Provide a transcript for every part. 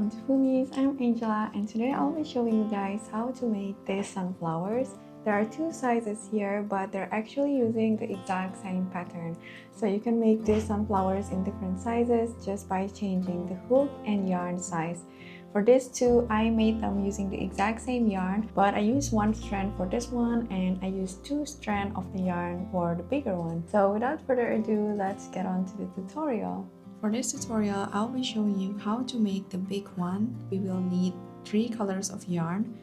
welcome to Fumis. I'm Angela and today I'll be showing you guys how to make these sunflowers. There are two sizes here, but they're actually using the exact same pattern. So you can make these sunflowers in different sizes just by changing the hook and yarn size. For these two, I made them using the exact same yarn, but I used one strand for this one and I used two strands of the yarn for the bigger one. So without further ado, let's get on to the tutorial. For this tutorial, I'll be showing you how to make the big one. We will need 3 colors of yarn,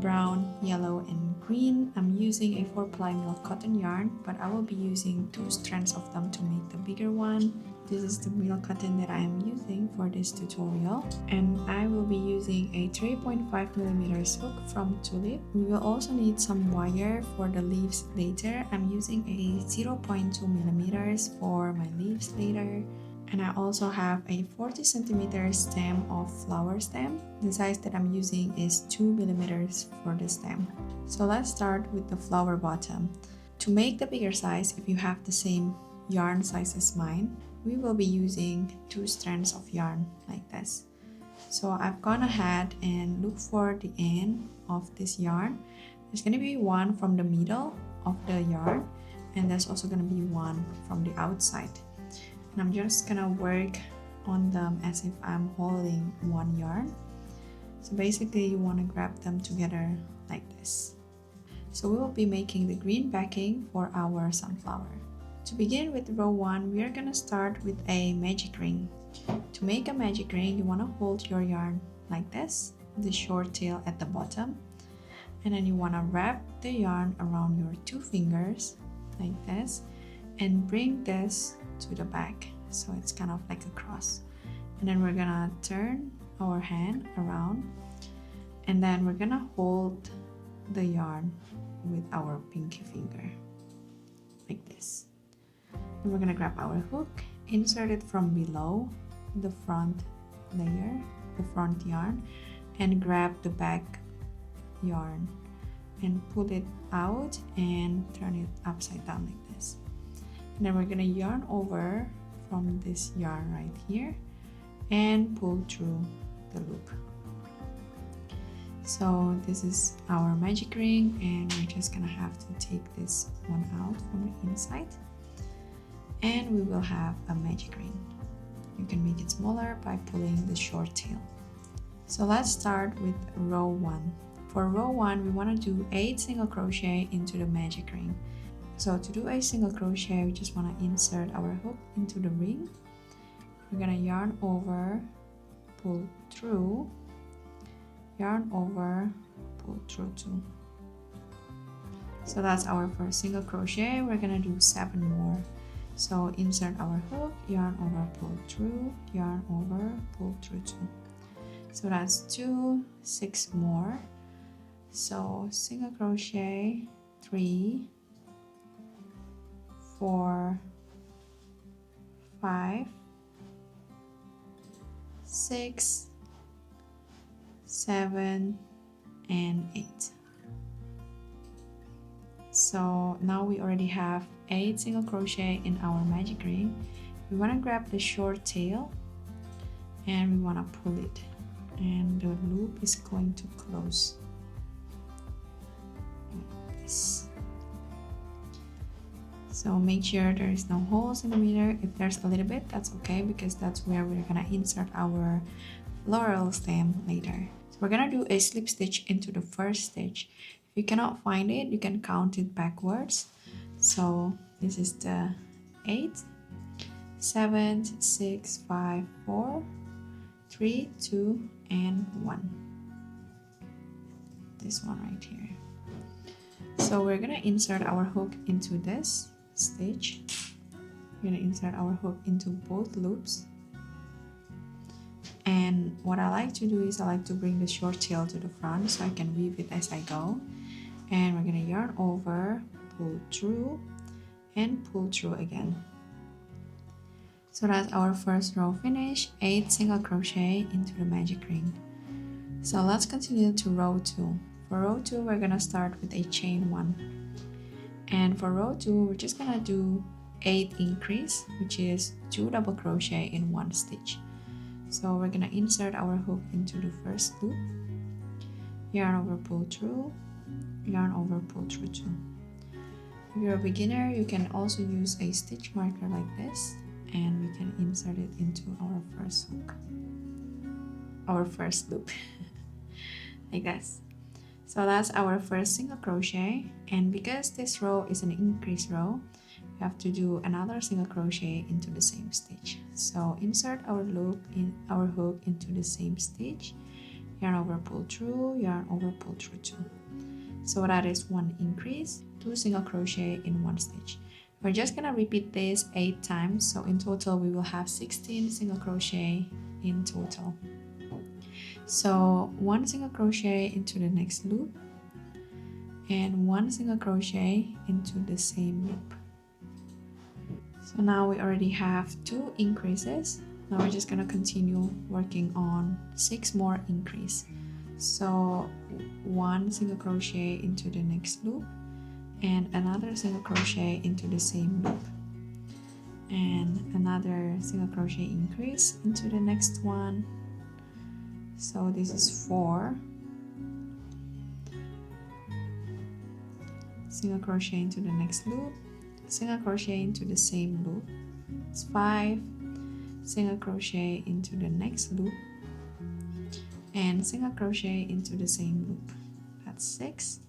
brown, yellow, and green. I'm using a 4-ply milk cotton yarn, but I will be using 2 strands of them to make the bigger one. This is the milk cotton that I am using for this tutorial, and I will be using a 3.5mm hook from Tulip. We will also need some wire for the leaves later. I'm using a 0.2mm for my leaves later. And I also have a 40cm stem of flower stem. The size that I'm using is 2mm for the stem. So let's start with the flower bottom. To make the bigger size, if you have the same yarn size as mine, we will be using 2 strands of yarn like this. So I've gone ahead and looked for the end of this yarn. There's going to be one from the middle of the yarn, and there's also going to be one from the outside. And I'm just gonna work on them as if I'm holding one yarn. So basically you want to grab them together like this. So we will be making the green backing for our sunflower. To begin with row 1, we are gonna start with a magic ring. To make a magic ring, you want to hold your yarn like this, the short tail at the bottom, and then you want to wrap the yarn around your 2 fingers like this and bring this to the back, so it's kind of like a cross. And then we're gonna turn our hand around, and then we're gonna hold the yarn with our pinky finger like this. And we're gonna grab our hook, insert it from below the front layer, the front yarn, and grab the back yarn and pull it out and turn it upside down like this. And then we're gonna yarn over from this yarn right here and pull through the loop. So this is our magic ring, and we're just gonna have to take this one out from the inside, and we will have a magic ring. You can make it smaller by pulling the short tail. So let's start with row 1. For row 1, we want to do 8 single crochet into the magic ring. So to do a single crochet, we just want to insert our hook into the ring. We're gonna yarn over, pull through, yarn over, pull through 2. So that's our first single crochet. We're gonna do 7 more. So insert our hook, yarn over, pull through, yarn over, pull through 2. So that's 2, 6 more. So single crochet, 3, 4, 5, 6, 7, and 8. So now we already have 8 single crochet in our magic ring. We want to grab the short tail and we want to pull it, and the loop is going to close like this. So make sure there is no holes in the middle. If there's a little bit, that's okay, because that's where we're gonna insert our floral stem later. So we're gonna do a slip stitch into the first stitch. If you cannot find it, you can count it backwards. So this is the 8, 7, 6, 5, 4, 3, 2, and 1. This one right here. So we're gonna insert our hook into this stitch. We're gonna insert our hook into both loops, and what I like to do is I like to bring the short tail to the front so I can weave it as I go. And we're gonna yarn over, pull through, and pull through again. So that's our first row finished. 8 single crochet into the magic ring. So let's continue to row 2. For row 2, we're gonna start with a chain 1. And for row 2, we're just gonna do 8 increase, which is 2 double crochet in 1 stitch. So we're gonna insert our hook into the first loop, yarn over, pull through, yarn over, pull through 2. If you're a beginner, you can also use a stitch marker like this, and we can insert it into our first hook, our first loop, like this. So that's our first single crochet, and because this row is an increase row, we have to do another single crochet into the same stitch. So insert our loop in our hook into the same stitch, yarn over, pull through, yarn over, pull through 2. So that is 1 increase, 2 single crochet in 1 stitch. We're just gonna repeat this 8 times, so in total we will have 16 single crochet in total. So 1 single crochet into the next loop and 1 single crochet into the same loop. So now we already have 2 increases. Now we're just gonna continue working on 6 more increase. So 1 single crochet into the next loop and another single crochet into the same loop and another single crochet increase into the next one. So this is 4 single crochet into the next loop, single crochet into the same loop. It's 5 single crochet into the next loop and single crochet into the same loop. That's 6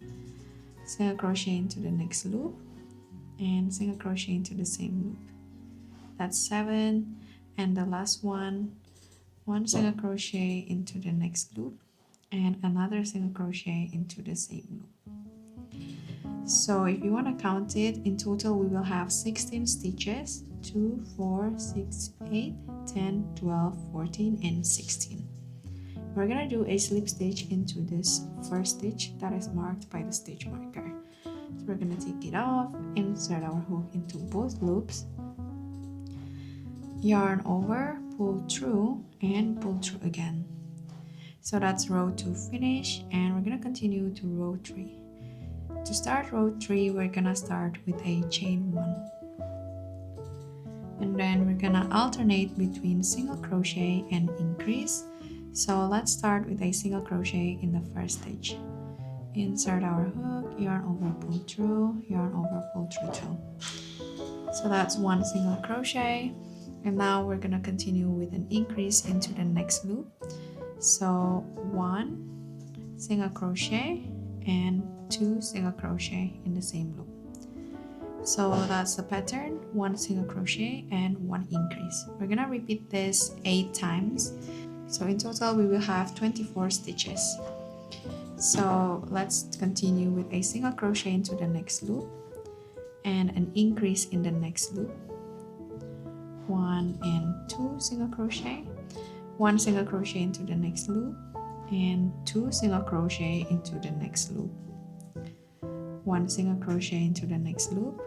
single crochet into the next loop and single crochet into the same loop. That's 7, and the last one, 1 single crochet into the next loop and another single crochet into the same loop. So if you want to count it, in total we will have 16 stitches, 2, 4, 6, 8, 10, 12, 14 and 16. We're gonna do a slip stitch into this first stitch that is marked by the stitch marker. So we're gonna take it off, insert our hook into both loops, yarn over, pull through and pull through again. So that's row 2 finish, and we're gonna continue to row 3. To start row 3, we're gonna start with a chain 1. And then we're gonna alternate between single crochet and increase. So let's start with a single crochet in the first stitch. Insert our hook, yarn over, pull through, yarn over, pull through 2. So that's 1 single crochet, and now we're gonna continue with an increase into the next loop. So 1 single crochet and 2 single crochet in the same loop. So that's the pattern, 1 single crochet and 1 increase. We're gonna repeat this 8 times. So in total we will have 24 stitches. So let's continue with a single crochet into the next loop and an increase in the next loop. 1 and 2 single crochet, 1 single crochet into the next loop and 2 single crochet into the next loop. 1 single crochet into the next loop,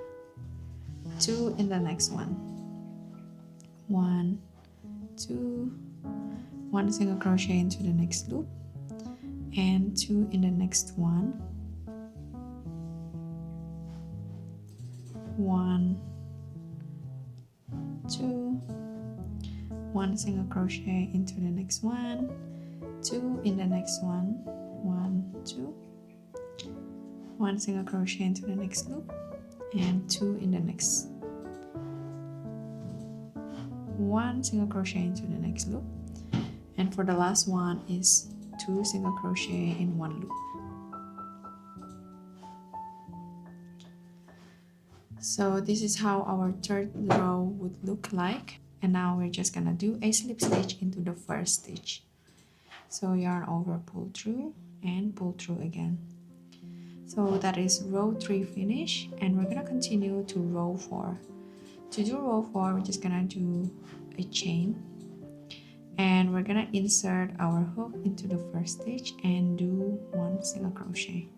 2 in the next one. 1, 2, 1 single crochet into the next loop and 2 in the next one. 1, 2, 1 single crochet into the next one, 2 in the next one. 1, 2, 1 single crochet into the next loop and 2 in the next. 1 single crochet into the next loop, and for the last one is 2 single crochet in 1 loop. So this is how our third row would look like, and now we're just gonna do a slip stitch into the first stitch. So yarn over, pull through and pull through again. So that is row 3 finish, and we're gonna continue to row 4. To do row 4, we're just gonna do a chain, and we're gonna insert our hook into the first stitch and do 1 single crochet.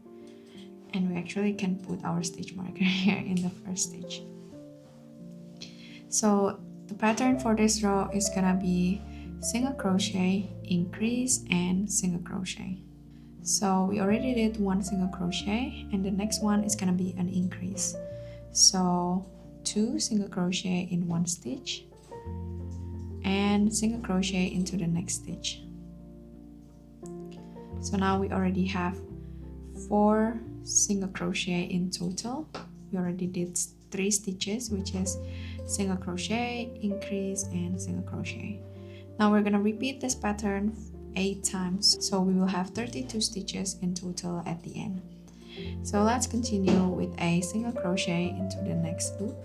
And we actually can put our stitch marker here in the first stitch. So the pattern for this row is gonna be single crochet, increase and single crochet. So we already did 1 single crochet, and the next one is gonna be an increase. So 2 single crochet in 1 stitch and single crochet into the next stitch. So now we already have 4 single crochet in total. We already did 3 stitches, which is single crochet, increase, and single crochet. Now we're gonna repeat this pattern 8 times, so we will have 32 stitches in total at the end. So let's continue with a single crochet into the next loop,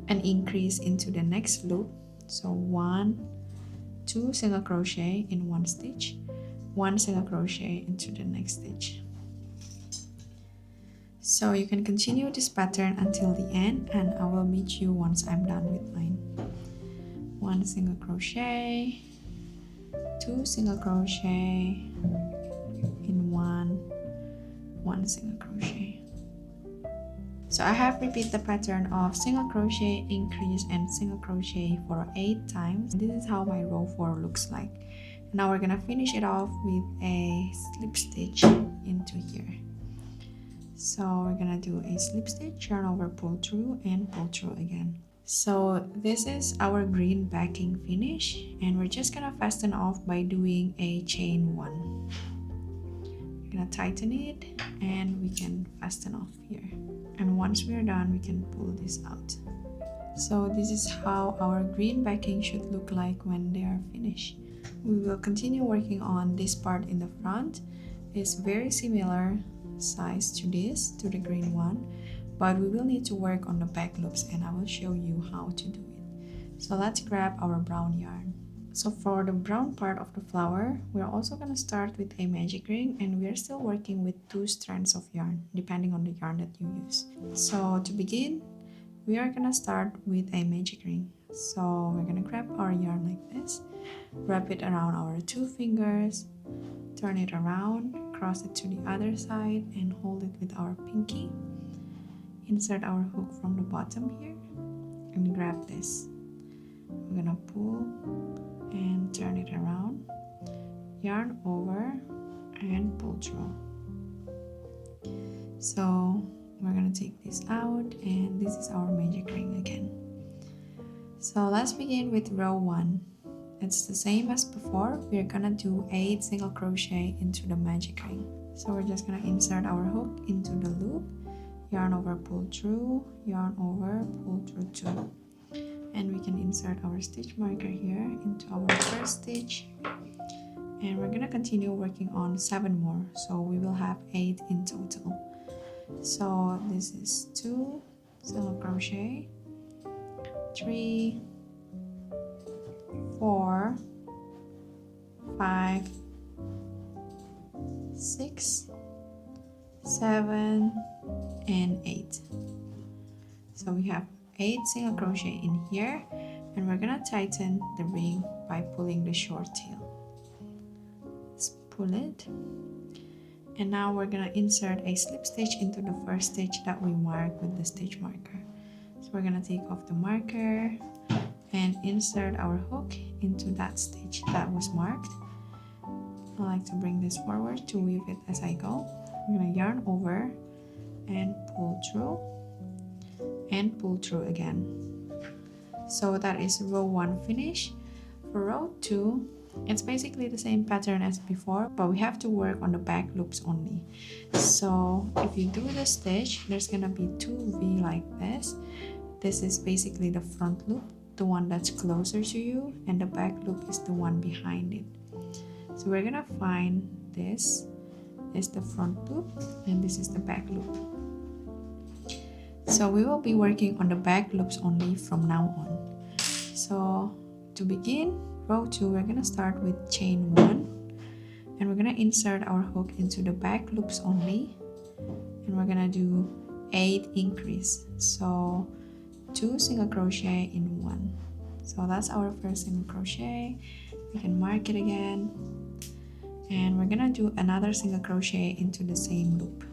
an increase into the next loop. So 1, 2 single crochet in one stitch, 1 single crochet into the next stitch. So you can continue this pattern until the end, and I will meet you once I'm done with mine. 1 single crochet, 2 single crochet in 1 single crochet. So I have repeated the pattern of single crochet, increase, and single crochet for 8 times. This is how my row 4 looks like. Now we're gonna finish it off with a slip stitch into here. So we're gonna do a slip stitch, yarn over, pull through, and pull through again. So this is our green backing finish, and we're just gonna fasten off by doing a chain 1. We're gonna tighten it, and we can fasten off here. And once we're done, we can pull this out. So this is how our green backing should look like when they are finished. We will continue working on this part in the front. It's very similar size to the green one, but we will need to work on the back loops, and I will show you how to do it. So let's grab our brown yarn. So for the brown part of the flower, we're also going to start with a magic ring, and we are still working with 2 strands of yarn depending on the yarn that you use. So to begin, we are going to start with a magic ring. So we're going to grab our yarn like this, wrap it around our 2 fingers, turn it around, cross it to the other side, and hold it with our pinky. Insert our hook from the bottom here and grab this. We're gonna pull and turn it around, yarn over, and pull through. So we're gonna take this out, and this is our magic ring again. So let's begin with row 1. It's the same as before. We're gonna do 8 single crochet into the magic ring. So we're just gonna insert our hook into the loop, yarn over, pull through, yarn over, pull through 2. And we can insert our stitch marker here into our first stitch. And we're gonna continue working on 7 more. So we will have 8 in total. So this is 2 single crochet, 3, 4, 5, 6, 7, and 8. So we have 8 single crochet in here, and we're gonna tighten the ring by pulling the short tail. Let's pull it, and now we're gonna insert a slip stitch into the first stitch that we marked with the stitch marker. So we're gonna take off the marker and insert our hook into that stitch that was marked. I like to bring this forward to weave it as I go. I'm gonna yarn over and pull through and pull through again. So that is row 1 finish. For row 2, it's basically the same pattern as before, but we have to work on the back loops only. So if you do the stitch, there's gonna be 2 V like this. This is basically the front loop, the one that's closer to you, and the back loop is the one behind it. So we're gonna find this is the front loop, and this is the back loop. So we will be working on the back loops only from now on. So to begin row 2, we're gonna start with chain 1, and we're gonna insert our hook into the back loops only, and we're gonna do 8 increase. So 2 single crochet in 1. So that's our first single crochet. We can mark it again, and we're gonna do another single crochet into the same loop.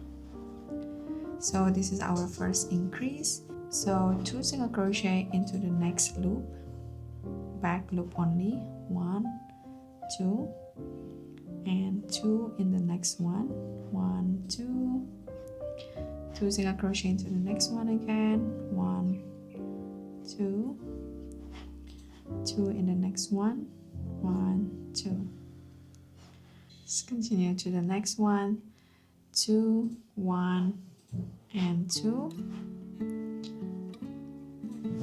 So this is our first increase. So 2 single crochet into the next loop, back loop only, 1, 2, and 2 in the next one, 1, 2, 2 single crochet into the next one again, 1, 2, 2 in the next one, 1, 2. Let's continue to the next one, 2, 1, and 2.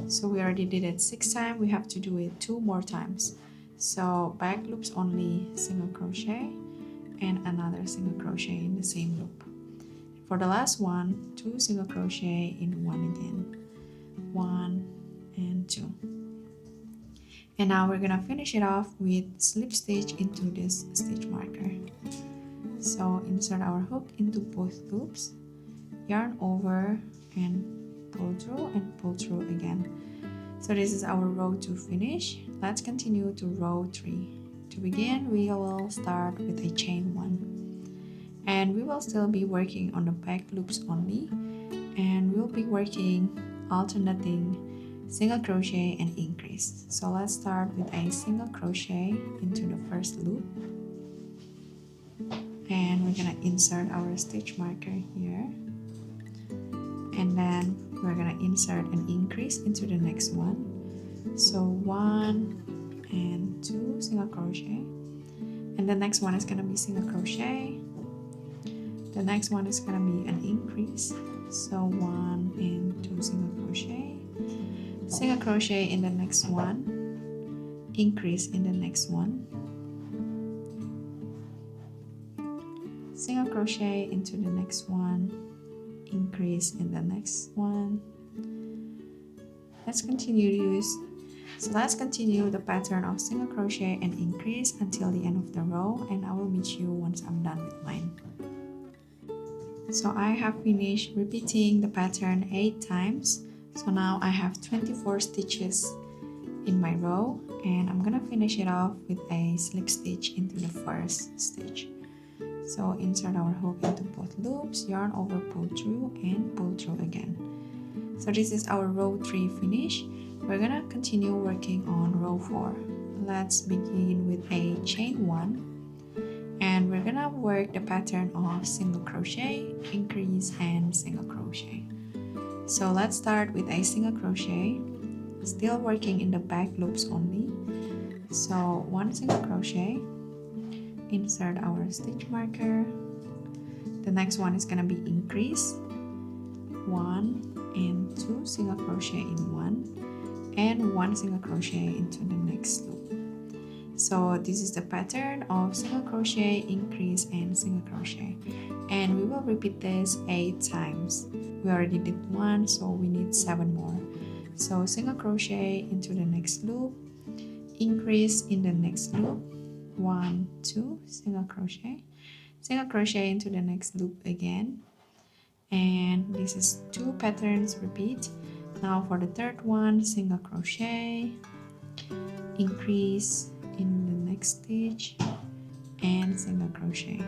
So we already did it 6 times. We have to do it 2 more times. So back loops only single crochet and another single crochet in the same loop. For the last one, 2 single crochet in 1 again, 1 and 2. And now we're gonna finish it off with slip stitch into this stitch marker. So insert our hook into both loops, yarn over and pull through again. So this is our row 2 finish. Let's continue to row 3. To begin, we will start with a chain 1, and we will still be working on the back loops only, and we'll be working alternating single crochet and increase. So let's start with a single crochet into the first loop, and we're gonna insert our stitch marker here, and then we're gonna insert an increase into the next one. So 1 and 2 single crochet, and the next one is gonna be single crochet. The next one is gonna be an increase, so 1 and 2 single crochet, single crochet in the next one, increase in the next one, single crochet into the next one, increase in the next one. Let's continue the pattern of single crochet and increase until the end of the row, and I will meet you once I'm done with mine. So I have finished repeating the pattern 8 times. So now I have 24 stitches in my row, and I'm gonna finish it off with a slip stitch into the first stitch. So insert our hook into both loops, yarn over, pull through, and pull through again. So this is our row 3 finish. We're gonna continue working on row 4. Let's begin with a chain 1, and we're gonna work the pattern of single crochet, increase, and single crochet. So let's start with a single crochet, still working in the back loops only. So 1 single crochet, insert our stitch marker. The next one is gonna be increase, 1 and 2 single crochet in 1, and 1 single crochet into the next loop. So this is the pattern of single crochet, increase, and single crochet, and we will repeat this 8 times. We already did 1, so we need 7 more. So single crochet into the next loop, increase in the next loop, 1, 2 single crochet into the next loop again, and this is 2 patterns repeat. Now for the third one, single crochet, increase in the next stitch, and single crochet.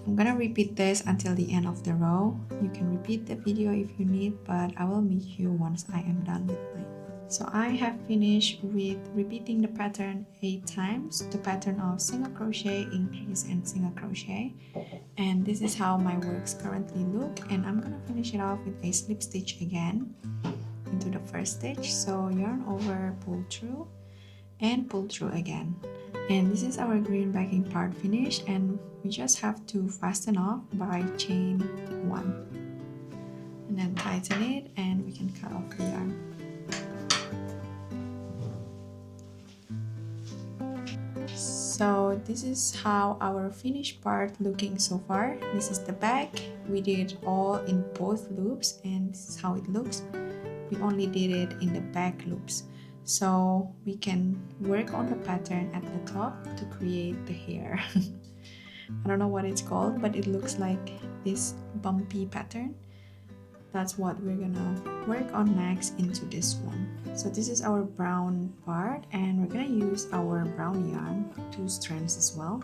I'm gonna repeat this until the end of the row. You can repeat the video if you need, but I will meet you once I am done with mine. So I have finished with repeating the pattern 8 times, the pattern of single crochet, increase, and single crochet. And this is how my works currently look, and I'm gonna finish it off with a slip stitch again into the first stitch. So yarn over, pull through, and pull through again. And this is our green backing part finished, and we just have to fasten off by chain 1, and then tighten it, and we can cut off the yarn. So this is how our finished part looking so far. This is the back. We did all in both loops, and this is how it looks. We only did it in the back loops. So we can work on the pattern at the top to create the hair. I don't know what it's called, but it looks like this bumpy pattern. That's what we're gonna work on next into this one. So this is our brown part, and we're gonna use our brown yarn, 2 strands as well.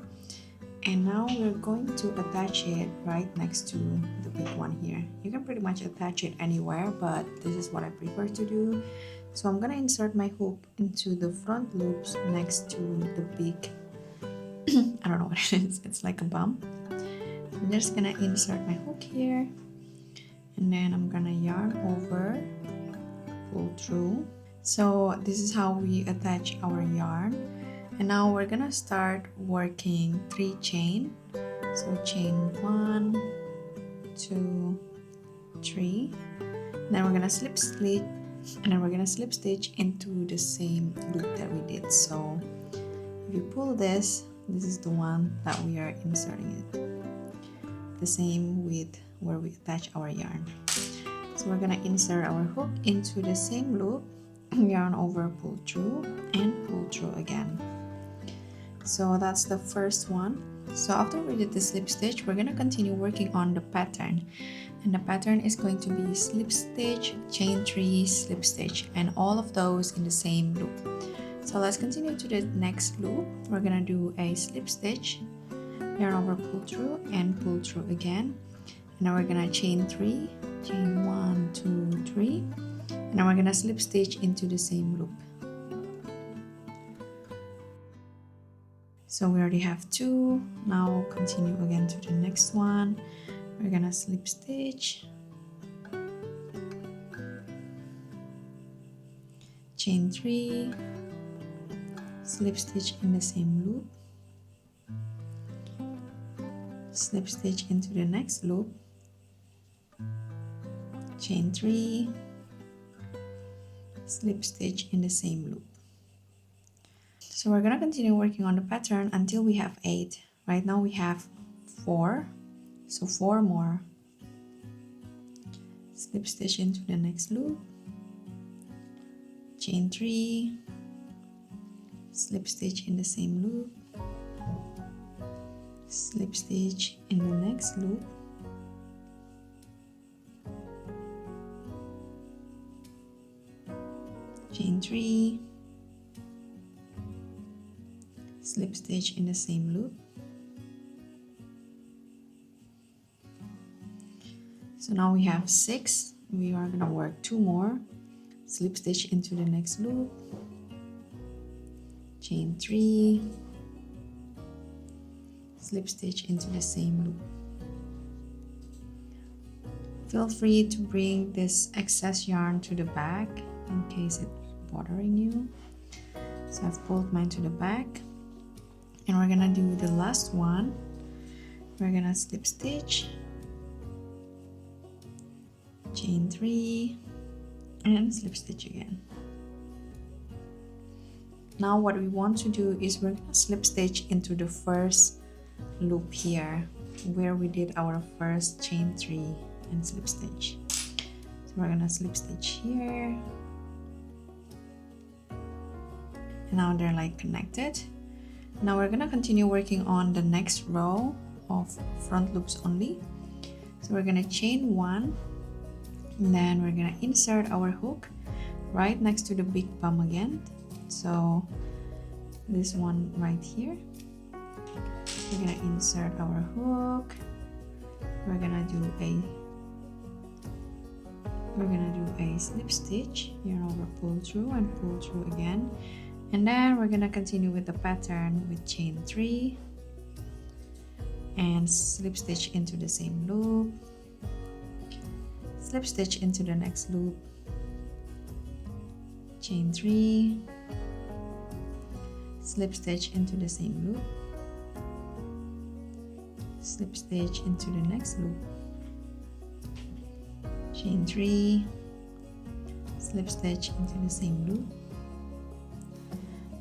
And now we're going to attach it right next to the big one here. You can pretty much attach it anywhere, but this is what I prefer to do. So I'm gonna insert my hook into the front loops next to the big, I don't know what it is, it's like a bump. I'm just gonna insert my hook here, and then I'm gonna yarn over, pull through, So this is how we attach our yarn, and now we're gonna start working 3 chain. So chain 1, 2, 3, then we're gonna slip stitch, and then we're gonna slip stitch into the same loop that we did. So if you pull this, this is the one that we are inserting it. The same with where we attach our yarn. So we're gonna insert our hook into the same loop, yarn over, pull through, and pull through again. So that's the first one. So after we did the slip stitch, we're gonna continue working on the pattern, and the pattern is going to be slip stitch, chain 3, slip stitch, and all of those in the same loop. So let's continue to the next loop. We're gonna do a slip stitch, yarn over, pull through, and pull through again. And now we're gonna chain 3, chain 1, 2, 3, and now we're gonna slip stitch into the same loop. So we already have 2. Now continue again to the next one. We're gonna slip stitch, chain 3, slip stitch in the same loop, slip stitch into the next loop, chain 3, slip stitch in the same loop. So we're gonna continue working on the pattern until we have 8. Right now we have 4, so 4 more. Slip stitch into the next loop, chain 3, slip stitch in the same loop, slip stitch in the next loop, chain 3, slip stitch in the same loop. So now we have 6. We are going to work 2 more. Slip stitch into the next loop, chain 3, slip stitch into the same loop. Feel free to bring this excess yarn to the back in case it's bothering you. So I've pulled mine to the back, and we're gonna do the last one. We're gonna slip stitch, chain 3, and slip stitch again. Now what we want to do is we're gonna slip stitch into the first loop here where we did our first chain 3 and slip stitch. So we're gonna slip stitch here, and now they're like connected. Now we're gonna continue working on the next row of front loops only. So we're gonna chain 1, and then we're gonna insert our hook right next to the big bum again. So this one right here, we're gonna insert our hook. We're gonna do a slip stitch, yarn over, pull through, and pull through again. And then we're gonna continue with the pattern with chain 3 and slip stitch into the same loop, slip stitch into the next loop, chain 3, slip stitch into the same loop, slip stitch into the next loop, chain 3, slip stitch into the same loop.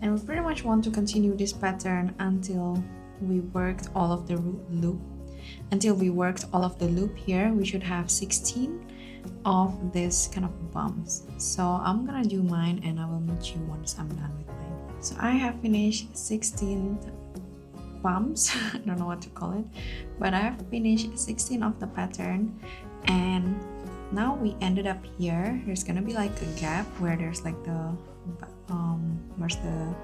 And we pretty much want to continue this pattern until we worked all of the loop. Until we worked all of the loop here, we should have 16 of this kind of bumps. So I'm gonna do mine, and I will meet you once I'm done with mine. So I have finished 16 bumps. I don't know what to call it, but I have finished 16 of the pattern, and now we ended up here. There's gonna be like a gap where there's like the where's the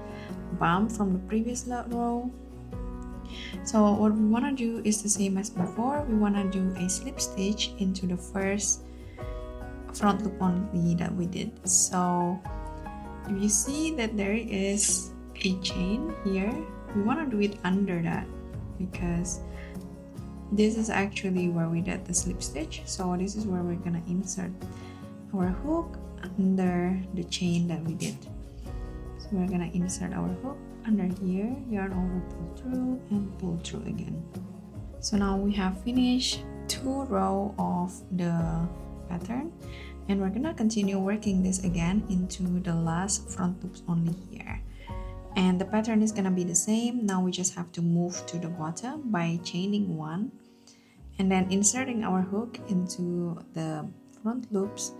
bump from the previous row. So what we want to do is the same as before. We want to do a slip stitch into the first front loop only that we did. So if you see that there is a chain here, we want to do it under that, because this is actually where we did the slip stitch. So this is where we're gonna insert our hook under the chain that we did. So we're gonna insert our hook under here, yarn over, pull through, and pull through again. So now we have finished 2 rows of the pattern, and we're gonna continue working this again into the last front loops only here. And the pattern is gonna be the same. Now we just have to move to the bottom by chaining 1 and then inserting our hook into the front loops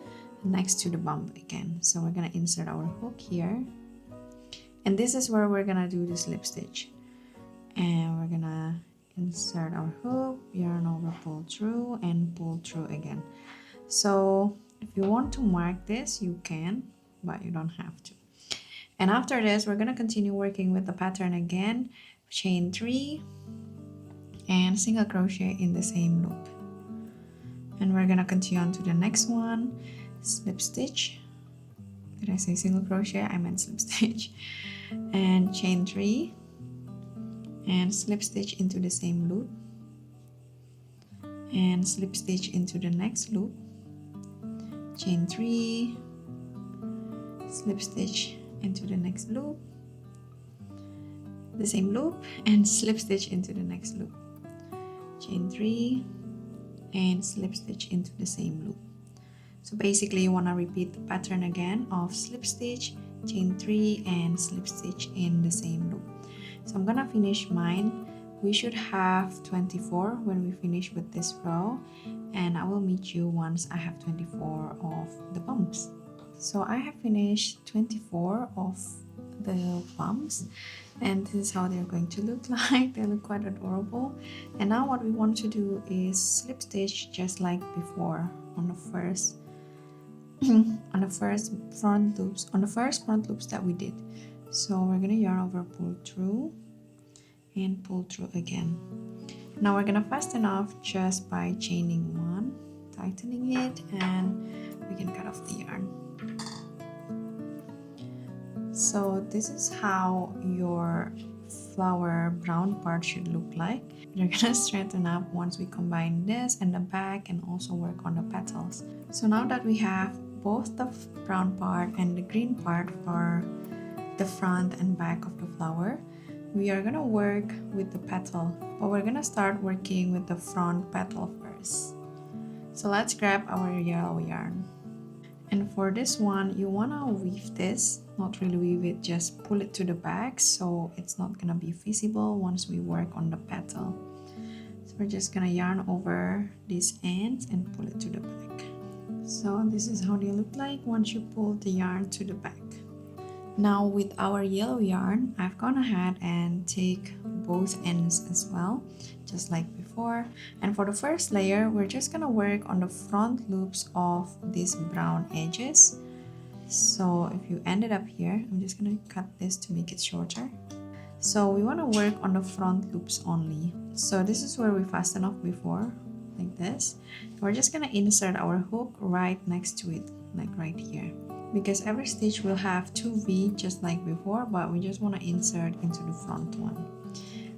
next to the bump again. So we're gonna insert our hook here, and this is where we're gonna do the slip stitch. And we're gonna insert our hook, yarn over, pull through, and pull through again. So if you want to mark this, you can, but you don't have to. And after this, we're gonna continue working with the pattern again, chain 3 and single crochet in the same loop. And we're gonna continue on to the next one, slip stitch. Did I say single crochet? I meant slip stitch. And chain 3 and slip stitch into the same loop, and slip stitch into the next loop, chain 3, slip stitch into the next loop, the same loop, and slip stitch into the next loop, chain 3, and slip stitch into the same loop. So basically you want to repeat the pattern again of slip stitch, chain 3, and slip stitch in the same loop. So I'm gonna finish mine. We should have 24 when we finish with this row, and I will meet you once I have 24 of the bumps. So I have finished 24 of the bumps, and this is how they're going to look like. They look quite adorable. And now what we want to do is slip stitch just like before on the first front loops that we did. So we're gonna yarn over, pull through, and pull through again. Now we're gonna fasten off just by chaining 1, tightening it, and we can cut off the yarn. So this is how your flower brown part should look like. You're gonna straighten up once we combine this and the back, and also work on the petals. So now that we have both the brown part and the green part for the front and back of the flower, we are gonna work with the petal, but we're gonna start working with the front petal first. So let's grab our yellow yarn, and for this one you wanna weave this, not really weave it, just pull it to the back so it's not gonna be visible once we work on the petal. So we're just gonna yarn over these ends and pull it to the back. So this is how they look like once you pull the yarn to the back. Now with our yellow yarn, I've gone ahead and take both ends as well, just like before. And for the first layer, we're just gonna work on the front loops of these brown edges. So if you ended up here, I'm just gonna cut this to make it shorter. So we wanna work on the front loops only. So this is where we fastened off before, like this. We're just gonna insert our hook right next to it, like right here. Because every stitch will have 2 V just like before, but we just want to insert into the front one.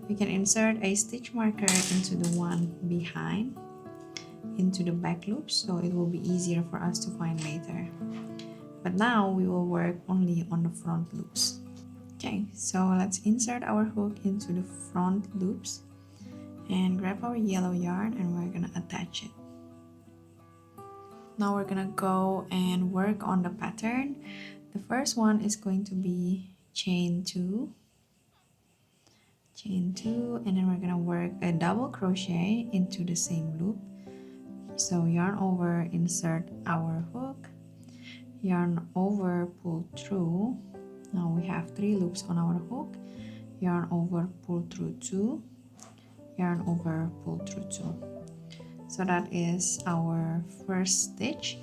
We can insert a stitch marker into the one behind, into the back loops, so it will be easier for us to find later. But now we will work only on the front loops. Okay, so let's insert our hook into the front loops and grab our yellow yarn, and we're gonna attach it. Now we're gonna go and work on the pattern. The first one is going to be chain 2, and then we're gonna work a double crochet into the same loop. So yarn over, insert our hook, yarn over, pull through. Now we have 3 loops on our hook, yarn over, pull through 2, yarn over, pull through 2. So that is our first stitch.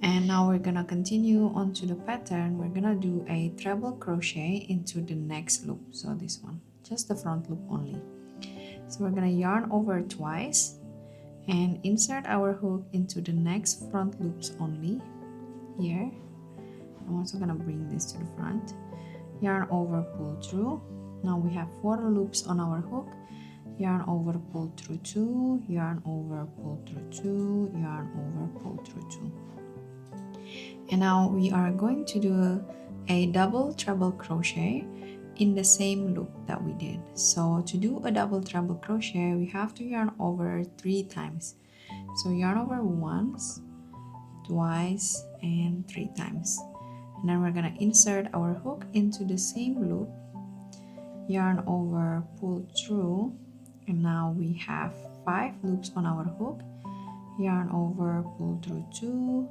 And now we're gonna continue onto the pattern. We're gonna do a treble crochet into the next loop. So this one, just the front loop only. So we're gonna yarn over twice and insert our hook into the next front loops only here. I'm also gonna bring this to the front, yarn over, pull through. Now we have 4 loops on our hook, yarn over, pull through 2, yarn over, pull through 2, yarn over, pull through 2. And now we are going to do a double treble crochet in the same loop that we did. So to do a double treble crochet, we have to yarn over 3 times. So yarn over once, twice, and 3 times. And then we're gonna insert our hook into the same loop, yarn over, pull through, and now we have 5 loops on our hook. Yarn over, pull through 2,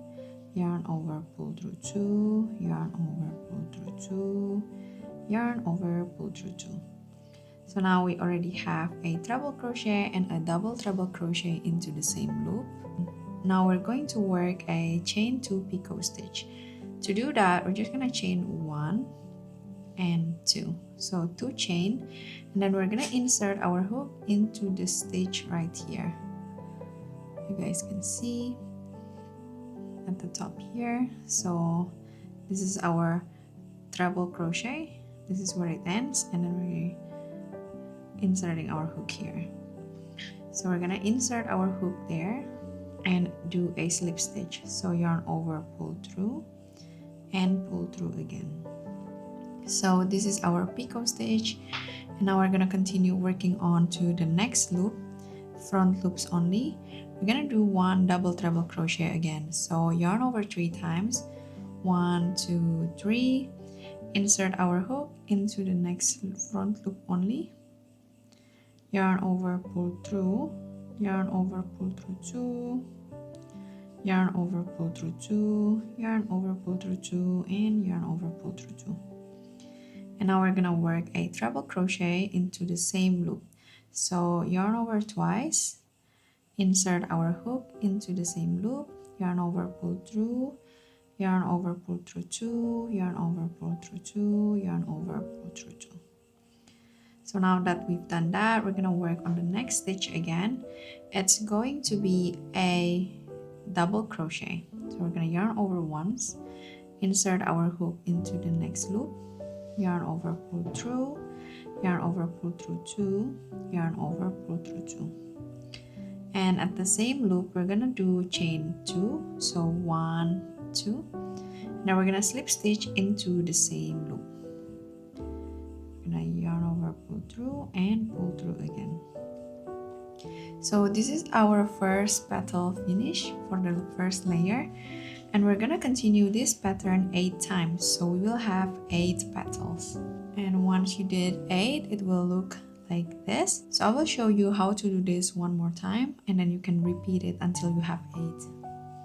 yarn over, pull through 2, yarn over, pull through 2, yarn over, pull through 2. So now we already have a treble crochet and a double treble crochet into the same loop. Now we're going to work a chain 2 picot stitch. To do that, we're just gonna chain 1 and 2. So 2 chain, and then we're gonna insert our hook into the stitch right here. You guys can see at the top here. So this is our treble crochet. This is where it ends, and then we're inserting our hook here. So we're gonna insert our hook there and do a slip stitch. So yarn over, pull through, and pull through again. So this is our picot stitch, and now we're gonna continue working on to the next loop, front loops only. We're gonna do 1 double treble crochet again. So yarn over 3 times, 1, 2, 3, insert our hook into the next front loop only, yarn over, pull through, yarn over, pull through 2, yarn over, pull through 2, yarn over, pull through 2, and yarn over, pull through 2. And now we're gonna work a treble crochet into the same loop. So yarn over twice, insert our hook into the same loop, yarn over, pull through, yarn over, pull through 2, yarn over, pull through 2, yarn over, pull through 2. So now that we've done that, we're gonna work on the next stitch again. It's going to be a double crochet. So we're gonna yarn over once, insert our hook into the next loop, yarn over, pull through, yarn over, pull through 2, yarn over, pull through 2. And at the same loop, we're gonna do chain 2. So 1, 2. Now we're gonna slip stitch into the same loop. We're gonna yarn over, pull through, and pull through again. So this is our first petal finish for the first layer, and we're gonna continue this pattern 8 times. So we will have 8 petals, and once you did 8, it will look like this. So I will show you how to do this one more time, and then you can repeat it until you have 8.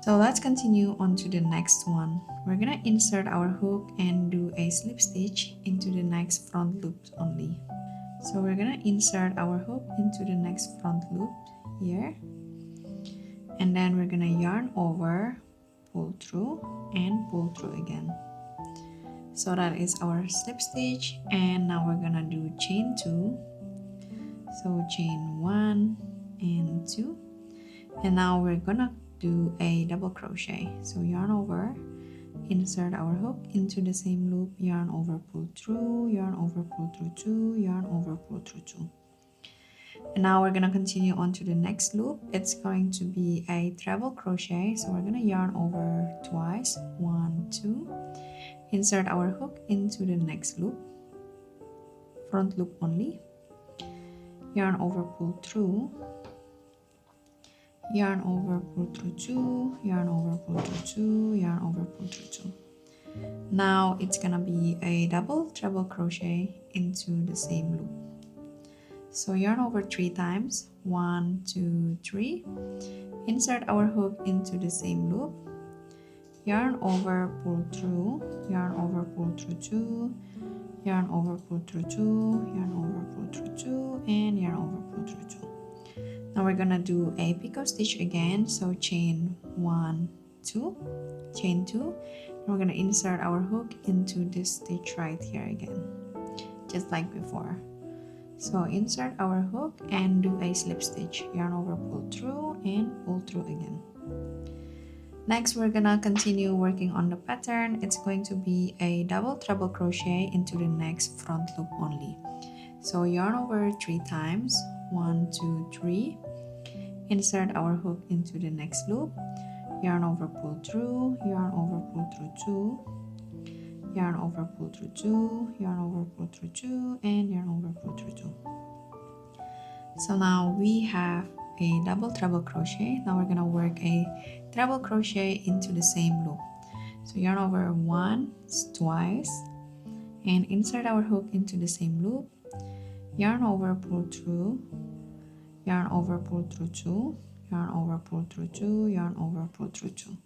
So let's continue on to the next one. We're gonna insert our hook and do a slip stitch into the next front loop only. So we're gonna insert our hook into the next front loop here, and then we're gonna yarn over, pull through, and pull through again. So that is our slip stitch, and now we're gonna do chain 2. So chain 1 and 2, and now we're gonna do a double crochet. So yarn over, insert our hook into the same loop, yarn over, pull through, yarn over, pull through 2, yarn over, pull through 2. And now we're gonna continue on to the next loop. It's going to be a treble crochet. So we're gonna yarn over twice, 1, 2, insert our hook into the next loop, front loop only, yarn over, pull through, yarn over, pull through 2, yarn over, pull through 2, yarn over, pull through 2. Now it's gonna be a double treble crochet into the same loop. So yarn over 3 times, 1, 2, 3, insert our hook into the same loop, yarn over, pull through, yarn over, pull through 2, yarn over, pull through 2, yarn over, pull through 2, and yarn over, pull through 2. Now we're gonna do a picot stitch again. So chain 1, 2, chain 2, and we're gonna insert our hook into this stitch right here again, just like before. So insert our hook and do a slip stitch, yarn over, pull through, and pull through again. Next, we're gonna continue working on the pattern. It's going to be a double treble crochet into the next front loop only. So yarn over 3 times, 1, 2, 3, insert our hook into the next loop, yarn over, pull through, yarn over, pull through 2, yarn over, pull through 2, yarn over, pull through 2, and yarn over, pull through 2. So now we have a double treble crochet. Now we're gonna work a treble crochet into the same loop. So yarn over once, twice, and insert our hook into the same loop, yarn over, pull through, yarn over, pull through 2, yarn over, pull through 2, yarn over, pull through 2.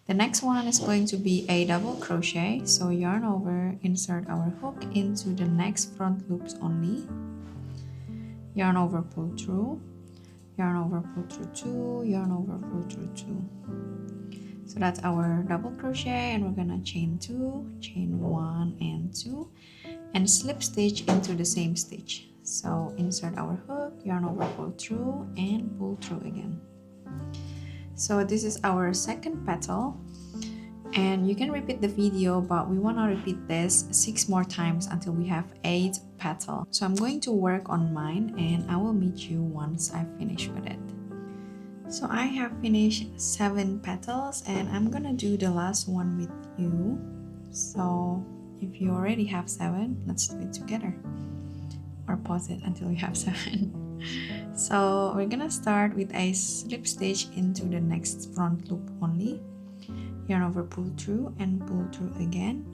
The next one is going to be a double crochet. So yarn over, insert our hook into the next front loops only, yarn over, pull through, yarn over, pull through 2, yarn over, pull through 2. So that's our double crochet, and we're gonna chain 2, chain 1 and 2, and slip stitch into the same stitch. So insert our hook, yarn over, pull through, and pull through again. So this is our second petal, and you can repeat the video, but we want to repeat this 6 more times until we have 8 petals. So I'm going to work on mine, and I will meet you once I finish with it. So I have finished 7 petals, and I'm gonna do the last one with you. So if you already have 7, let's do it together, or pause it until you have 7. So we're gonna start with a slip stitch into the next front loop only, yarn over, pull through, and pull through again,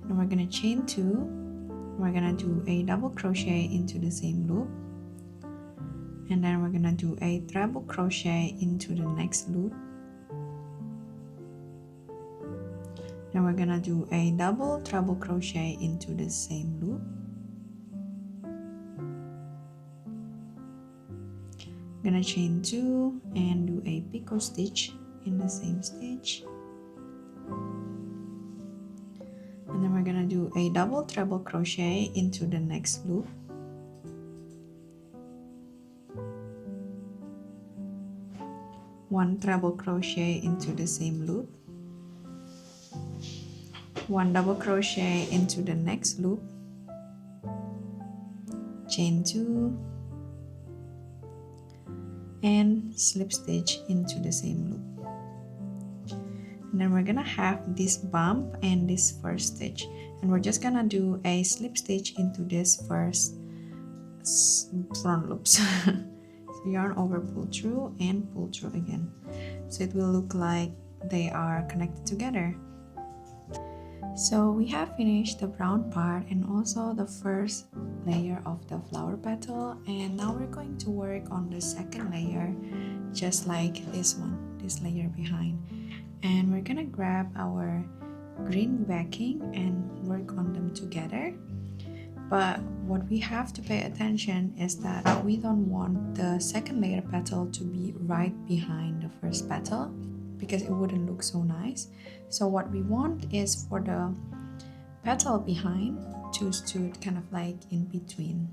and we're gonna chain 2. We're gonna do a double crochet into the same loop, and then we're gonna do a treble crochet into the next loop, then we're gonna do a double treble crochet into the same loop, gonna chain 2 and do a picot stitch in the same stitch, and then we're gonna do a double treble crochet into the next loop, one treble crochet into the same loop, one double crochet into the next loop, chain 2, and slip stitch into the same loop. And then we're gonna have this bump and this first stitch, and we're just gonna do a slip stitch into this first front loops. So yarn over, pull through, and pull through again, so it will look like they are connected together. So we have finished the brown part and also the first layer of the flower petal, and now we're going to work on the second layer, just like this one, this layer behind. And we're gonna grab our green backing and work on them together. But what we have to pay attention is that we don't want the second layer petal to be right behind the first petal, because it wouldn't look so nice. So what we want is for the petal behind to kind of like in between.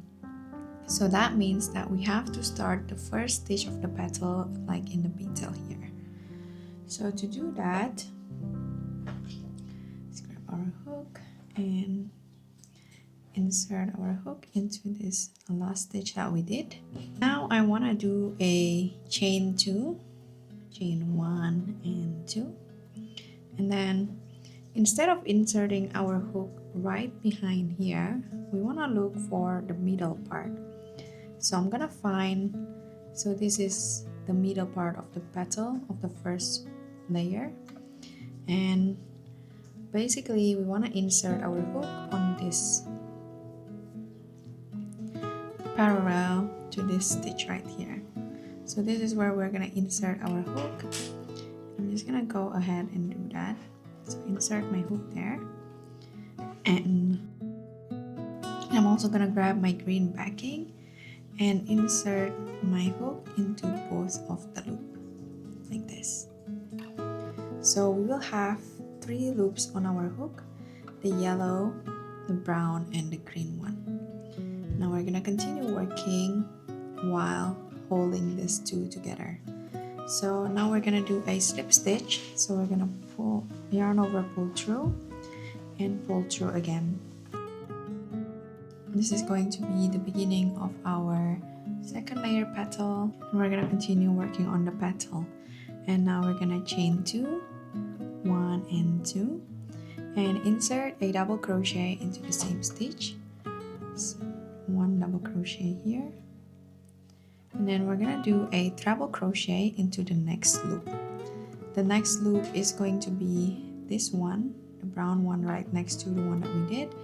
So that means that we have to start the first stitch of the petal like in the petal here. So to do that, let's grab our hook and insert our hook into this last stitch that we did. Now I want to do a chain 2, chain 1 and 2, and then instead of inserting our hook right behind here, we want to look for the middle part. So I'm gonna find, so this is the middle part of the petal of the first layer, and basically we want to insert our hook on this parallel to this stitch right here. So this is where we're gonna insert our hook. I'm just gonna go ahead and do that. So insert my hook there, and I'm also gonna grab my green backing and insert my hook into both of the loop like this. So we will have 3 loops on our hook, the yellow, the brown, and the green one. Now we're gonna continue working while holding these 2 together. So now we're gonna do a slip stitch. So we're gonna pull, yarn over, pull through, and pull through again. This is going to be the beginning of our second layer petal, and we're gonna continue working on the petal. And now we're gonna chain 2, 1 and 2, and insert a double crochet into the same stitch. So 1 double crochet here, and then we're gonna do a treble crochet into the next loop. The next loop is going to be this one, the brown one right next to the one that we did,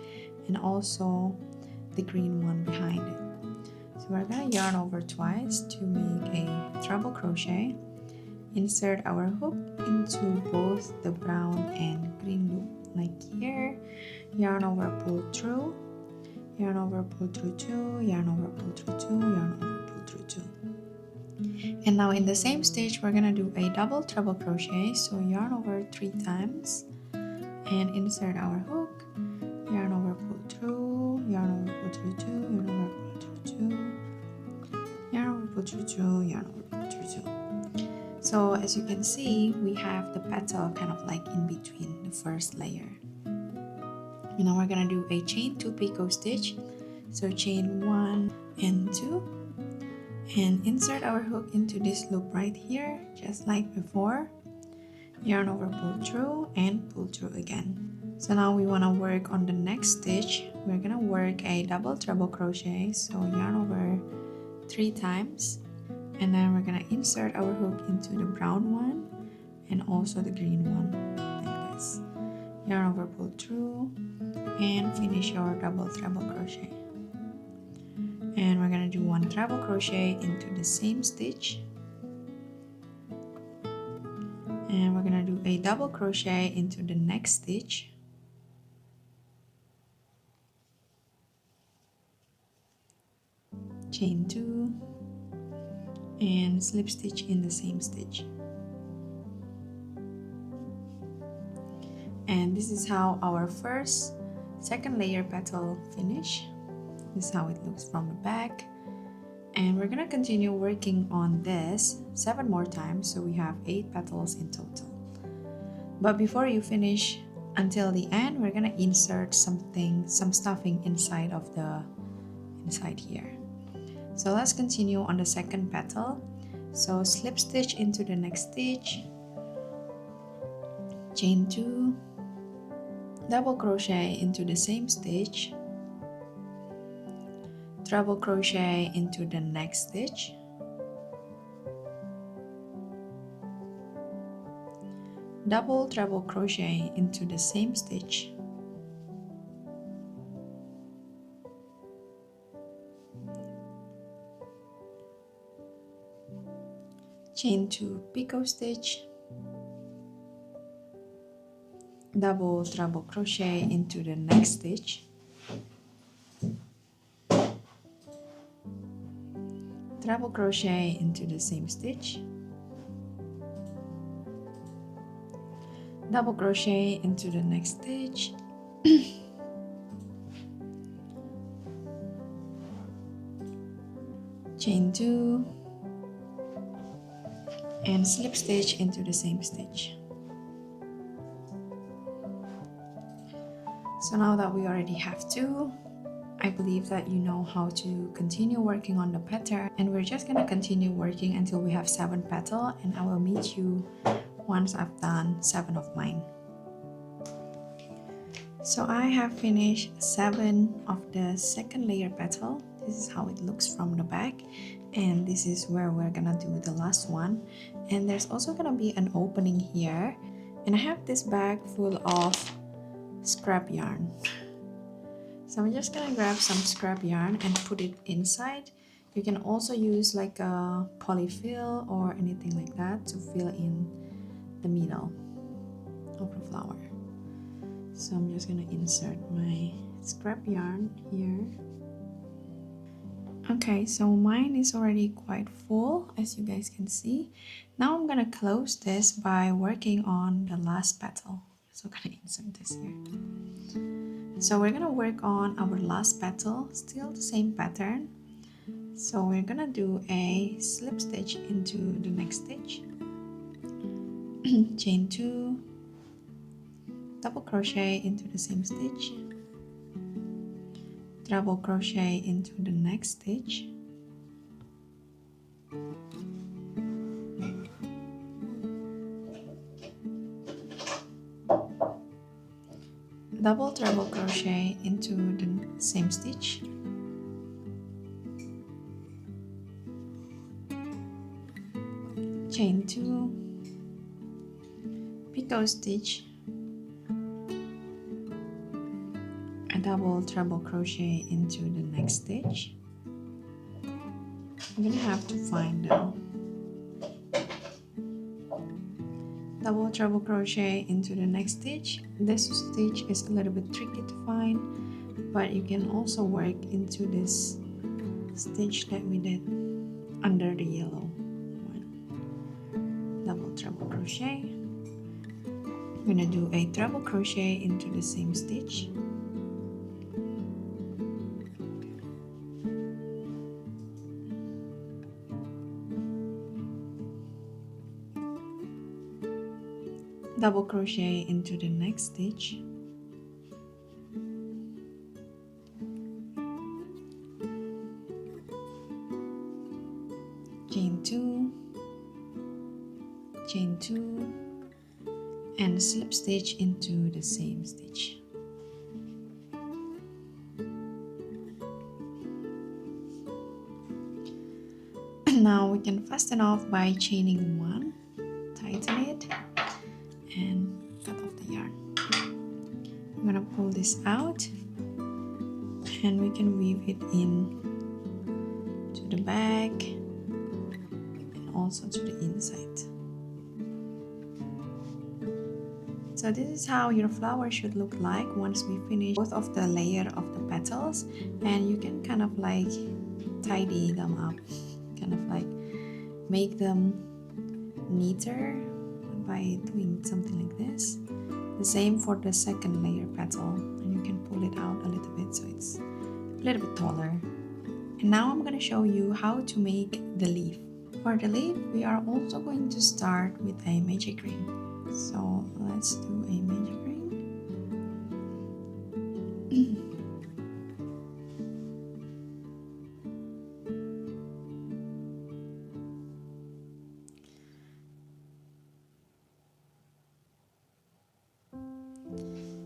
and also the green one behind it. So we're gonna yarn over twice to make a treble crochet, insert our hook into both the brown and green loop like here, yarn over, pull through, yarn over, pull through 2, yarn over, pull through 2, yarn over, pull through 2. And now in the same stitch we're gonna do a double treble crochet, so yarn over 3 times and insert our hook, yarn over, pull through, yarn over, pull through 2, yarn over, pull through 2, yarn over, pull through 2, yarn over, pull through 2. So as you can see, we have the petal kind of like in between the first layer. And now we're gonna do a chain 2 picot stitch, so chain 1 and 2, and insert our hook into this loop right here, just like before, yarn over, pull through, and pull through again. So now we want to work on the next stitch. We're gonna work a double treble crochet, so yarn over 3 times, and then we're gonna insert our hook into the brown one and also the green one like this, yarn over, pull through, and finish your double treble crochet. And we're gonna do 1 treble crochet into the same stitch, and we're gonna do a double crochet into the next stitch, chain 2, and slip stitch in the same stitch. And this is how our first second layer petal finish. This is how it looks from the back, and we're gonna continue working on this 7 more times, so we have 8 petals in total. But before you finish until the end, we're gonna insert some stuffing inside here. So let's continue on the second petal. So slip stitch into the next stitch, chain 2, double crochet into the same stitch, treble crochet into the next stitch, double treble crochet into the same stitch, chain 2 picot stitch, double treble crochet into the next stitch, treble crochet into the same stitch, double crochet into the next stitch, chain 2, and slip stitch into the same stitch. So now that we already have 2, I believe that you know how to continue working on the pattern, and we're just gonna continue working until we have 7 petals, and I will meet you once I've done 7 of mine. So I have finished 7 of the second layer petal. This is how it looks from the back, and this is where we're gonna do the last one. And there's also gonna be an opening here, and I have this bag full of scrap yarn. So I'm just gonna grab some scrap yarn and put it inside. You can also use like a polyfill or anything like that to fill in the middle of the flower. So I'm just gonna insert my scrap yarn here. Okay, so mine is already quite full, as you guys can see. Now I'm gonna close this by working on the last petal. So I'm gonna insert this here. So we're gonna work on our last petal, still the same pattern. So we're gonna do a slip stitch into the next stitch, chain 2, double crochet into the same stitch, double crochet into the next stitch, double treble crochet into the same stitch, chain 2, picot stitch, a double treble crochet into the next stitch. I'm gonna have to find them. Double treble crochet into the next stitch. This stitch is a little bit tricky to find, but you can also work into this stitch that we did under the yellow one. Double treble crochet. I'm gonna do a treble crochet into the same stitch, double crochet into the next stitch, chain 2, chain 2, and slip stitch into the same stitch. Now we can fasten off by chaining 1, tighten it, and cut off the yarn. I'm gonna pull this out, and we can weave it in to the back and also to the inside. So this is how your flower should look like once we finish both of the layer of the petals, and you can kind of like tidy them up, kind of like make them neater by doing something like this. The same for the second layer petal, and you can pull it out a little bit so it's a little bit taller. And now I'm going to show you how to make the leaf. For the leaf, we are also going to start with a magic ring. So let's do a magic ring.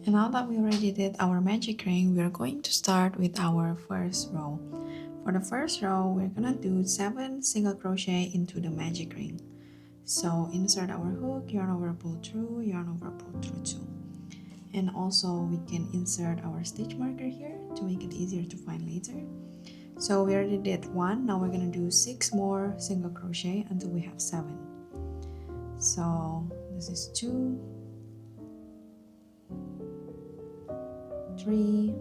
And now that we already did our magic ring, we are going to start with our first row. For the first row, we're gonna do 7 single crochet into the magic ring. So insert our hook, yarn over, pull through, yarn over, pull through 2. And also we can insert our stitch marker here to make it easier to find later. So we already did 1, now we're gonna do 6 more single crochet until we have 7. So this is 2, 3,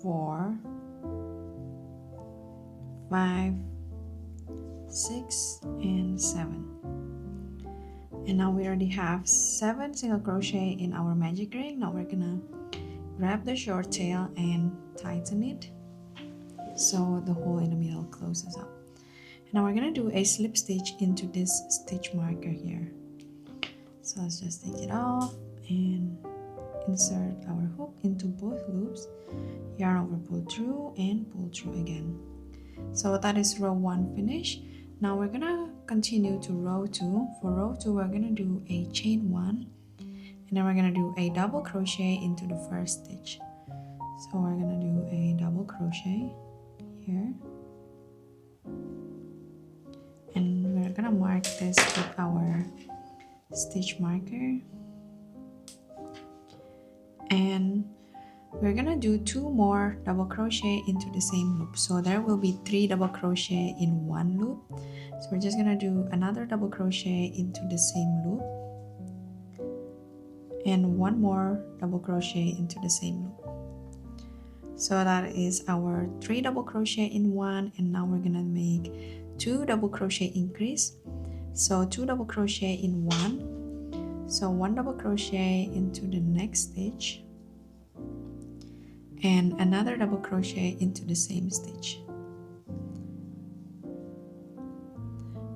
4, 5, 6, and 7. And now we already have 7 single crochet in our magic ring. Now we're gonna grab the short tail and tighten it so the hole in the middle closes up. And now we're gonna do a slip stitch into this stitch marker here. So let's just take it off and insert our hook into both loops, yarn over, pull through, and pull through again. So that is row 1 finished. Now we're gonna continue to row 2. For row 2, we're gonna do a chain 1, and then we're gonna do a double crochet into the first stitch. So we're gonna do a double crochet here, and we're gonna mark this with our stitch marker, and we're gonna do 2 more double crochet into the same loop. So there will be 3 double crochet in 1 loop. So we're just gonna do another double crochet into the same loop and 1 more double crochet into the same loop. So that is our 3 double crochet in 1, and now we're gonna make 2 double crochet increase. So 2 double crochet in 1, so 1 double crochet into the next stitch and another double crochet into the same stitch.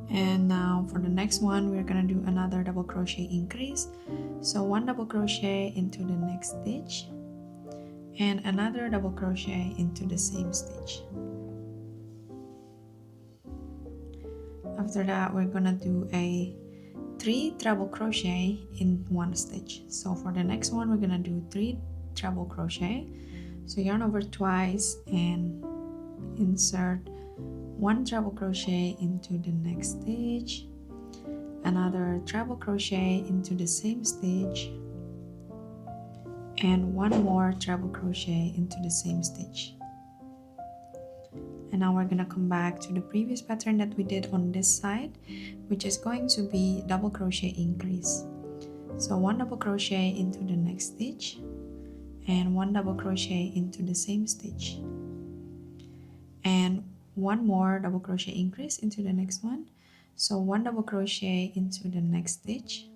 And now for the next one, we're gonna do another double crochet increase. So 1 double crochet into the next stitch and another double crochet into the same stitch. After that, we're gonna do a 3 treble crochet in one stitch. So for the next one, we're gonna do 3 treble crochet. So yarn over twice and insert 1 treble crochet into the next stitch, another treble crochet into the same stitch, and 1 more treble crochet into the same stitch. And now we're gonna come back to the previous pattern that we did on this side, which is going to be double crochet increase. So 1 double crochet into the next stitch and 1 double crochet into the same stitch, and 1 more double crochet increase into the next one. So 1 double crochet into the next stitch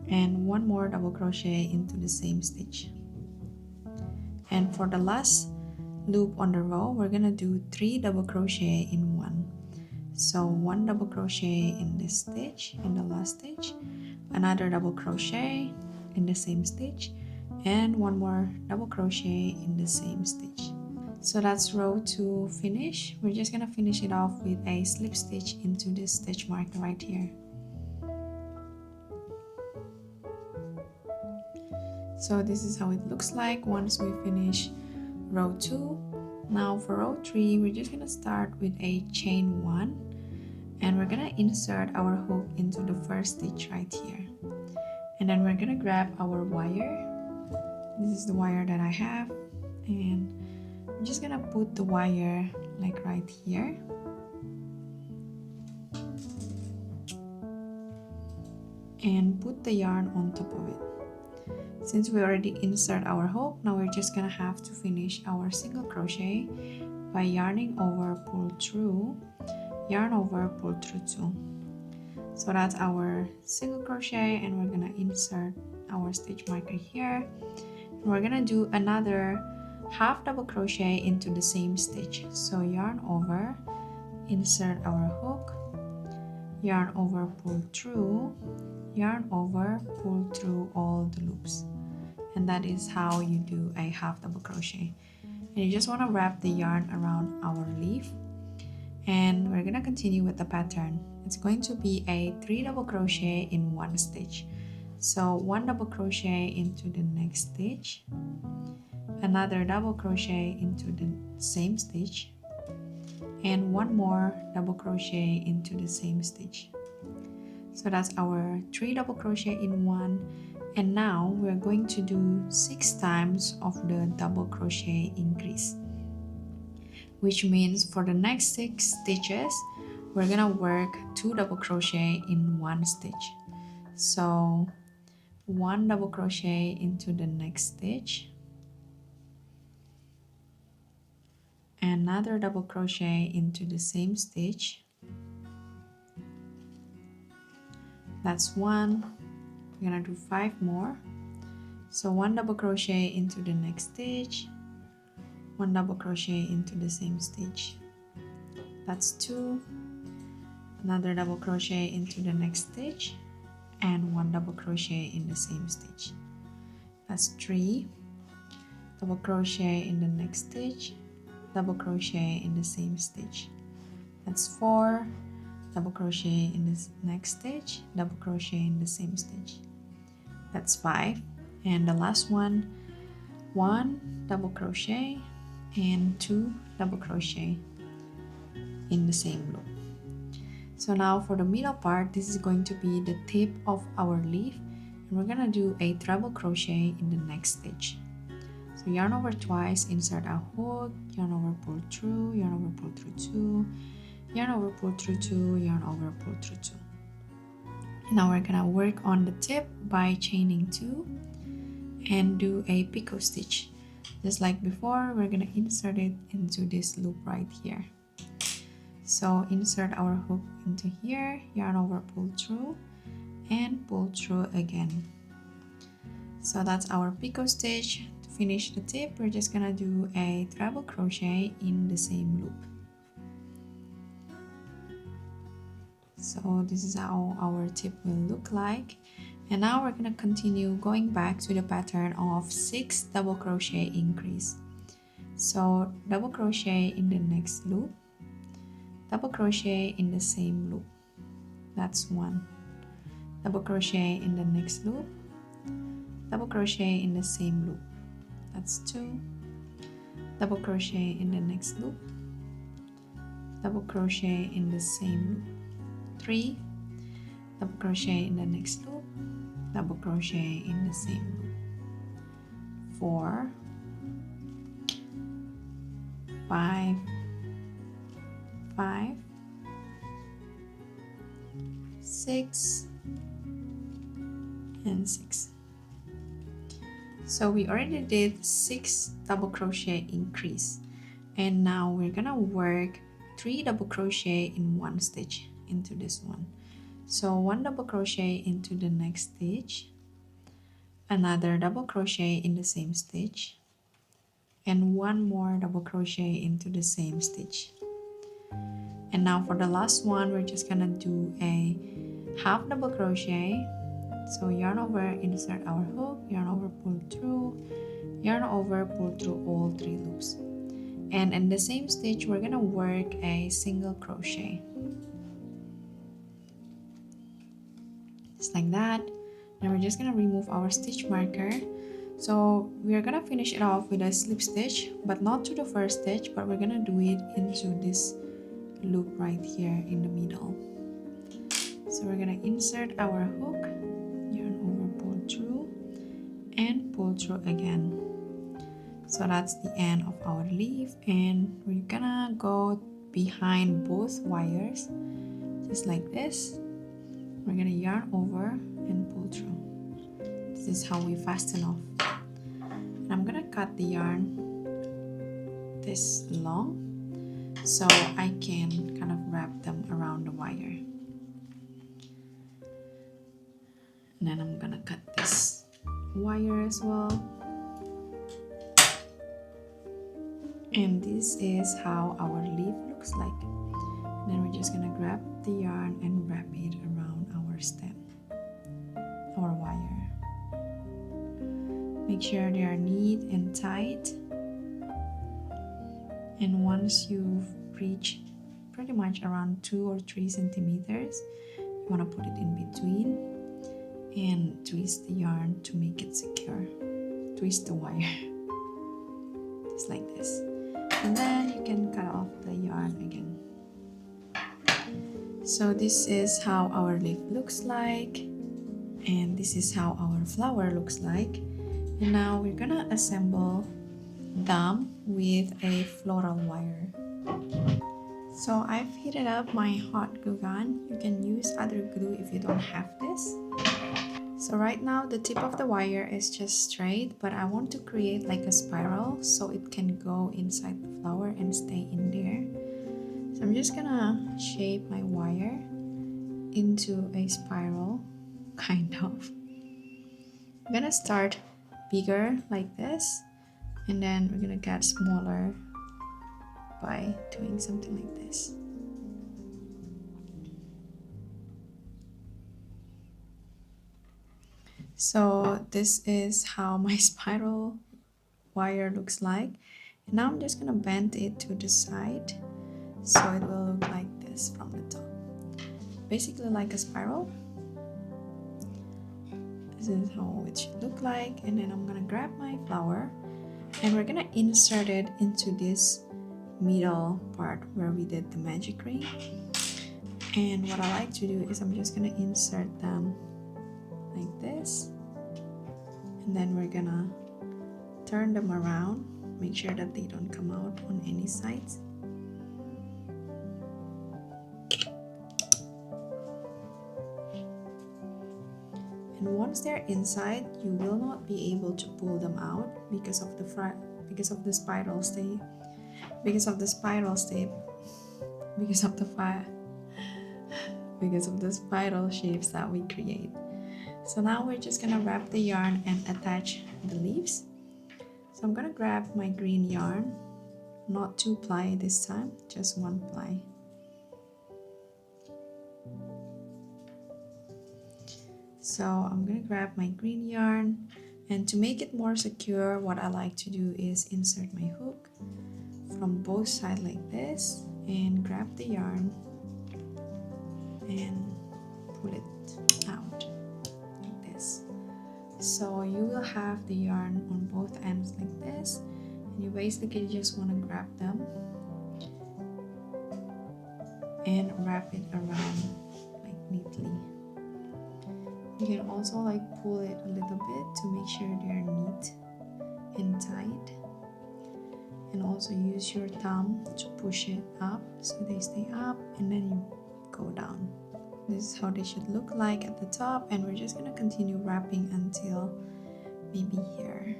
and 1 more double crochet into the same stitch. And for the last loop on the row, we're gonna do 3 double crochet in one. So 1 double crochet in this stitch, in the last stitch, another double crochet in the same stitch, and 1 more double crochet in the same stitch. So that's row 2 finish. We're just gonna finish it off with a slip stitch into this stitch marker right here. So this is how it looks like once we finish row 2. Now for row 3, we're just gonna start with a chain 1, and we're gonna insert our hook into the first stitch right here. And then we're gonna grab our wire. This is the wire that I have, and I'm just gonna put the wire like right here. And put the yarn on top of it. Since we already insert our hook, now we're just gonna have to finish our single crochet by yarning over, pull through, yarn over, pull through 2. So that's our single crochet, and we're gonna insert our stitch marker here. And we're gonna do another half double crochet into the same stitch. So yarn over, insert our hook, yarn over, pull through, yarn over, pull through all the loops. And that is how you do a half double crochet. And you just want to wrap the yarn around our leaf, and we're gonna continue with the pattern. It's going to be a 3 double crochet in one stitch. So 1 double crochet into the next stitch, another double crochet into the same stitch, and 1 more double crochet into the same stitch. So that's our 3 double crochet in one. And now we're going to do 6 times of the double crochet increase, which means for the next 6 stitches we're gonna work 2 double crochet in one stitch. So 1 double crochet into the next stitch, another double crochet into the same stitch. That's 1. We're gonna do 5 more. So 1 double crochet into the next stitch, 1 double crochet into the same stitch. That's 2. Another double crochet into the next stitch, and 1 double crochet in the same stitch. That's 3. Double crochet in the next stitch, double crochet in the same stitch. That's 4. Double crochet in this next stitch, double crochet in the same stitch. That's 5. And the last one, 1 double crochet and 2 double crochet in the same loop. So now for the middle part, this is going to be the tip of our leaf, and we're gonna do a treble crochet in the next stitch. So yarn over twice, insert a hook, yarn over, pull through, yarn over, pull through 2, yarn over, pull through 2, yarn over, pull through 2. And now we're gonna work on the tip by chaining 2 and do a picot stitch. Just like before, we're gonna insert it into this loop right here. So insert our hook into here, yarn over, pull through, and pull through again. So that's our picot stitch. To finish the tip, we're just gonna do a treble crochet in the same loop. So this is how our tip will look like. And now we're going to continue going back to the pattern of 6 double crochet increase. So double crochet in the next loop, double crochet in the same loop, That's 1. Double crochet in the next loop, double crochet in the same loop. That's 2. Double crochet in the next loop, double crochet in the same loop. 3. Double crochet in the next loop, double crochet in the same loop. 4, 5, 5, 6, and 6. So we already did 6 double crochet increase, and now we're gonna work 3 double crochet in one stitch into this one. So 1 double crochet into the next stitch, another double crochet in the same stitch, and 1 more double crochet into the same stitch. And now for the last one, we're just gonna do a half double crochet. So yarn over, insert our hook, yarn over, pull through, yarn over, pull through all 3 loops. And in the same stitch, we're gonna work a single crochet. Just like that. Then we're just gonna remove our stitch marker. So we're gonna finish it off with a slip stitch, but not to the first stitch, but we're gonna do it into this loop right here in the middle. So we're gonna insert our hook, yarn over, pull through, and pull through again. So that's the end of our leaf, and we're gonna go behind both wires just like this. We're gonna yarn over and pull through. This is how we fasten off. And I'm gonna cut the yarn this long so I can kind of wrap them around the wire. And then I'm gonna cut this wire as well. And this is how our leaf looks like. And then we're just gonna grab the yarn and wrap it around our stem, our wire. Make sure they are neat and tight. And once you've reached pretty much around 2 or 3 centimeters, you want to put it in between and twist the yarn to make it secure. Twist the wire just like this, and then you can cut off the yarn again. So this is how our leaf looks like, and this is how our flower looks like. And now we're gonna assemble them with a floral wire. So I've heated up my hot glue gun. You can use other glue if you don't have this. So right now the tip of the wire is just straight, but I want to create like a spiral so it can go inside the flower and stay in there. So I'm just gonna shape my wire into a spiral, kind of. I'm gonna start bigger like this, and then we're gonna get smaller by doing something like this. So this is how my spiral wire looks like. And now I'm just gonna bend it to the side so it will look like this from the top. Basically like a spiral. This is how it should look like. And then I'm gonna grab my flower and we're gonna insert it into this middle part where we did the magic ring. And what I like to do is I'm just gonna insert them like this, and then we're gonna turn them around, make sure that they don't come out on any sides. And once they're inside, you will not be able to pull them out because of the spiral shapes that we create. So now we're just gonna wrap the yarn and attach the leaves. So I'm gonna grab my green yarn, not 2 ply this time, just 1 ply. So I'm gonna grab my green yarn, and to make it more secure, what I like to do is insert my hook from both sides like this and grab the yarn and pull it out like this. So you will have the yarn on both ends like this, and you basically just want to grab them and wrap it around like neatly. You can also like pull it a little bit to make sure they're neat and tight, and also use your thumb to push it up so they stay up, and then you go down. This is how they should look like at the top, and we're just gonna continue wrapping until maybe here.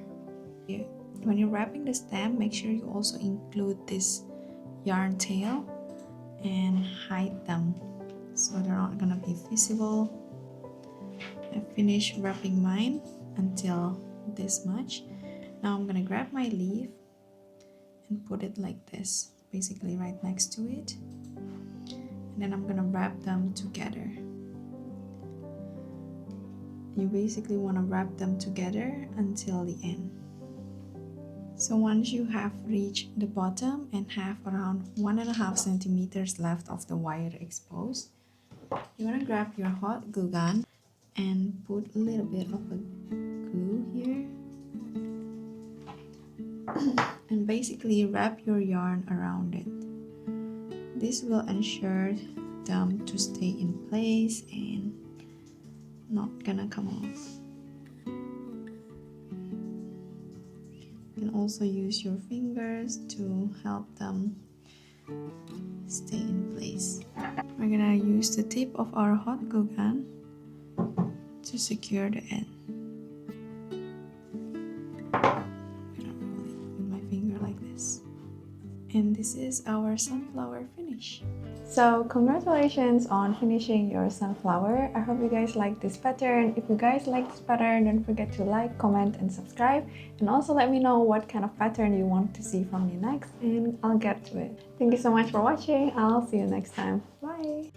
When you're wrapping the stem, make sure you also include this yarn tail and hide them so they're not gonna be visible. I finished wrapping mine until this much. Now I'm gonna grab my leaf and put it like this, basically right next to it, and then I'm gonna wrap them together. You basically want to wrap them together until the end. So once you have reached the bottom and have around 1.5 centimeters left of the wire exposed, you want to grab your hot glue gun and put a little bit of a glue here and basically wrap your yarn around it. This will ensure them to stay in place and not gonna come off. You can also use your fingers to help them stay in place. We're gonna use the tip of our hot glue gun to secure the end. I'm gonna roll it with my finger like this. And this is our sunflower finish. So congratulations on finishing your sunflower. I hope you guys like this pattern. If you guys like this pattern, don't forget to like, comment, and subscribe. And also let me know what kind of pattern you want to see from me next, and I'll get to it. Thank you so much for watching. I'll see you next time. Bye!